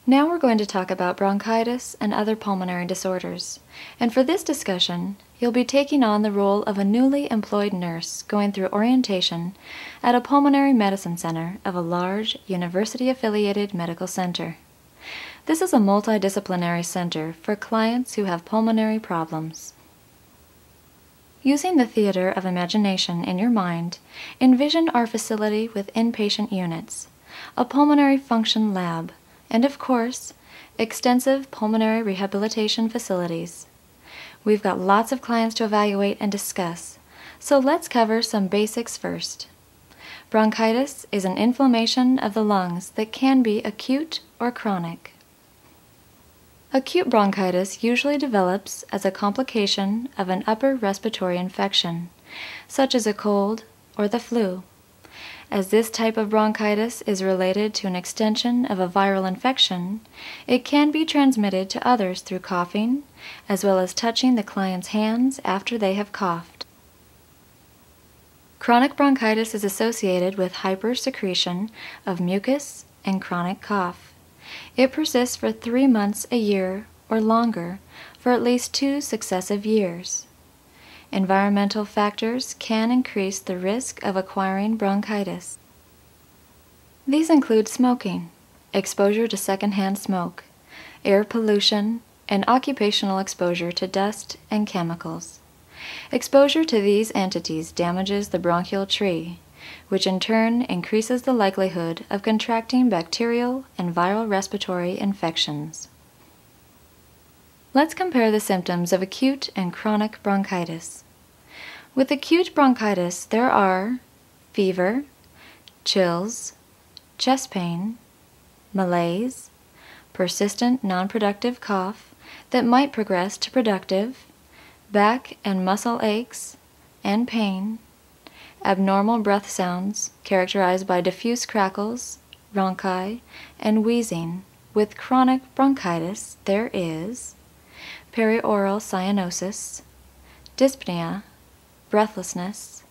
Now we're going to talk about bronchitis and other pulmonary disorders. And for this discussion, you'll be taking on the role of a newly employed nurse going through orientation at a pulmonary medicine center of a large, university-affiliated medical center. This is a multidisciplinary center for clients who have pulmonary problems. Using the theater of imagination in your mind, envision our facility with inpatient units, a pulmonary function lab, and of course, extensive pulmonary rehabilitation facilities. We've got lots of clients to evaluate and discuss, so let's cover some basics first. Bronchitis is an inflammation of the lungs that can be acute or chronic. Acute bronchitis usually develops as a complication of an upper respiratory infection, such as a cold or the flu. As this type of bronchitis is related to an extension of a viral infection, it can be transmitted to others through coughing, as well as touching the client's hands after they have coughed. Chronic bronchitis is associated with hypersecretion of mucus and chronic cough. It persists for 3 months a year or longer for at least 2 successive years. Environmental factors can increase the risk of acquiring bronchitis. These include smoking, exposure to secondhand smoke, air pollution, and occupational exposure to dust and chemicals. Exposure to these entities damages the bronchial tree, which in turn increases the likelihood of contracting bacterial and viral respiratory infections. Let's compare the symptoms of acute and chronic bronchitis. With acute bronchitis, there are fever, chills, chest pain, malaise, persistent non-productive cough that might progress to productive, back and muscle aches and pain, abnormal breath sounds characterized by diffuse crackles, rhonchi, and wheezing. With chronic bronchitis, there is perioral cyanosis, dyspnea, breathlessness,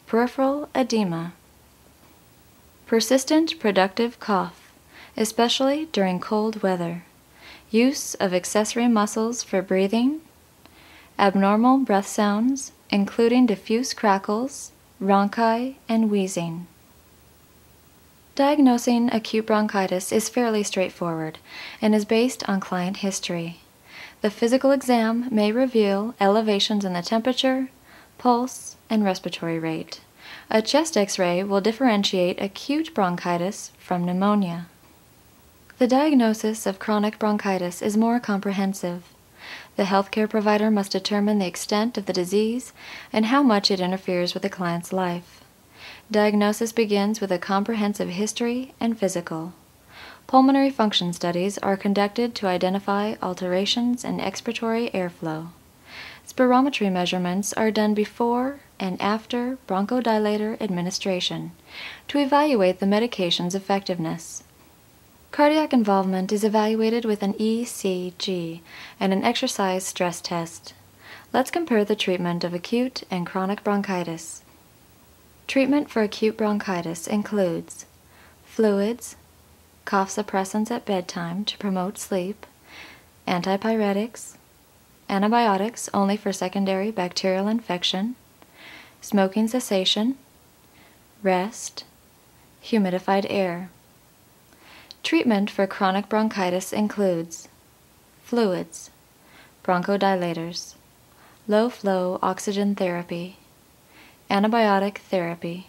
peripheral edema, persistent productive cough, especially during cold weather, use of accessory muscles for breathing, abnormal breath sounds, including diffuse crackles, rhonchi, and wheezing. Diagnosing acute bronchitis is fairly straightforward and is based on client history. The physical exam may reveal elevations in the temperature, pulse, and respiratory rate. A chest X-ray will differentiate acute bronchitis from pneumonia. The diagnosis of chronic bronchitis is more comprehensive. The healthcare provider must determine the extent of the disease and how much it interferes with the client's life. Diagnosis begins with a comprehensive history and physical. Pulmonary function studies are conducted to identify alterations in expiratory airflow. Spirometry measurements are done before and after bronchodilator administration to evaluate the medication's effectiveness. Cardiac involvement is evaluated with an ECG and an exercise stress test. Let's compare the treatment of acute and chronic bronchitis. Treatment for acute bronchitis includes fluids, cough suppressants at bedtime to promote sleep, antipyretics, antibiotics only for secondary bacterial infection, smoking cessation, rest, humidified air. Treatment for chronic bronchitis includes fluids, bronchodilators, low-flow oxygen therapy, antibiotic therapy,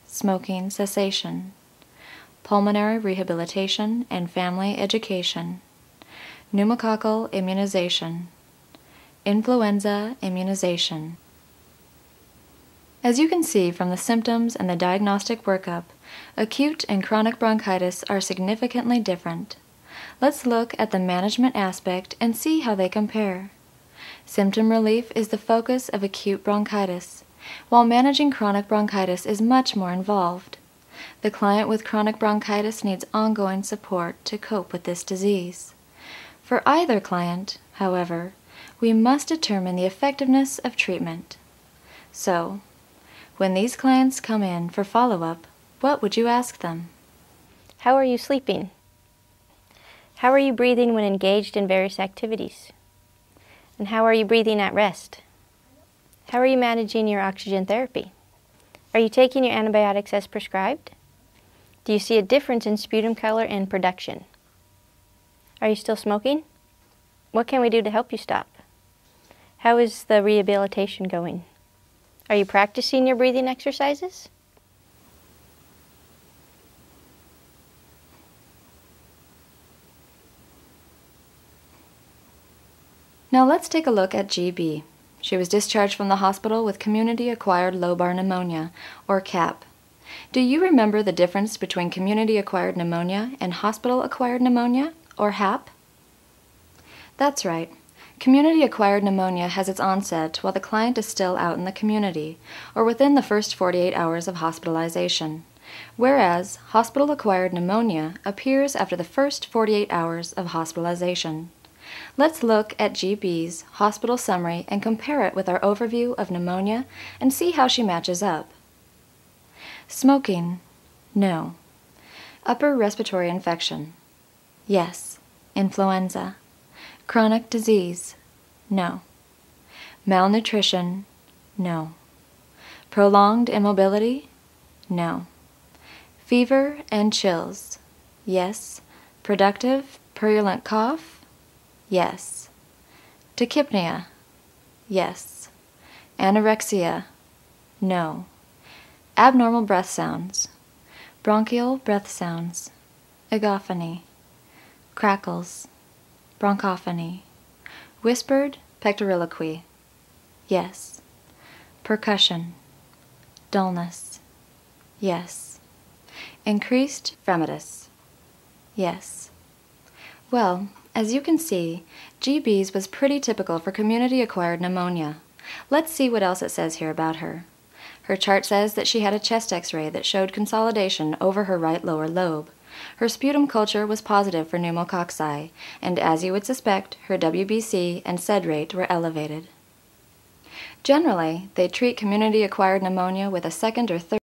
smoking cessation, pulmonary rehabilitation and family education, pneumococcal immunization, influenza immunization. As you can see from the symptoms and the diagnostic workup, acute and chronic bronchitis are significantly different. Let's look at the management aspect and see how they compare. Symptom relief is the focus of acute bronchitis, while managing chronic bronchitis is much more involved. The client with chronic bronchitis needs ongoing support to cope with this disease. For either client, however, we must determine the effectiveness of treatment. So, when these clients come in for follow-up, what would you ask them? How are you sleeping? How are you breathing when engaged in various activities? And how are you breathing at rest? How are you managing your oxygen therapy? Are you taking your antibiotics as prescribed? Do you see a difference in sputum color and production? Are you still smoking? What can we do to help you stop? How is the rehabilitation going? Are you practicing your breathing exercises? Now let's take a look at GB. She was discharged from the hospital with community-acquired lobar pneumonia, or CAP. Do you remember the difference between community-acquired pneumonia and hospital-acquired pneumonia, or HAP? That's right. Community-acquired pneumonia has its onset while the client is still out in the community, or within the first 48 hours of hospitalization, whereas hospital-acquired pneumonia appears after the first 48 hours of hospitalization. Let's look at GB's hospital summary and compare it with our overview of pneumonia and see how she matches up. Smoking, no. Upper respiratory infection, yes. Influenza. Chronic disease, no. Malnutrition, no. Prolonged immobility, no. Fever and chills, yes. Productive, purulent cough, yes. Tachypnea, yes. Anorexia, no. Abnormal breath sounds, bronchial breath sounds, egophony, crackles, bronchophony, whispered pectoriloquy, yes. Percussion, dullness, yes. Increased fremitus, yes. Well, as you can see, GB's was pretty typical for community-acquired pneumonia. Let's see what else it says here about her. Her chart says that she had a chest x-ray that showed consolidation over her right lower lobe. Her sputum culture was positive for pneumococci, and as you would suspect, her WBC and SED rate were elevated. Generally, they treat community-acquired pneumonia with a second or third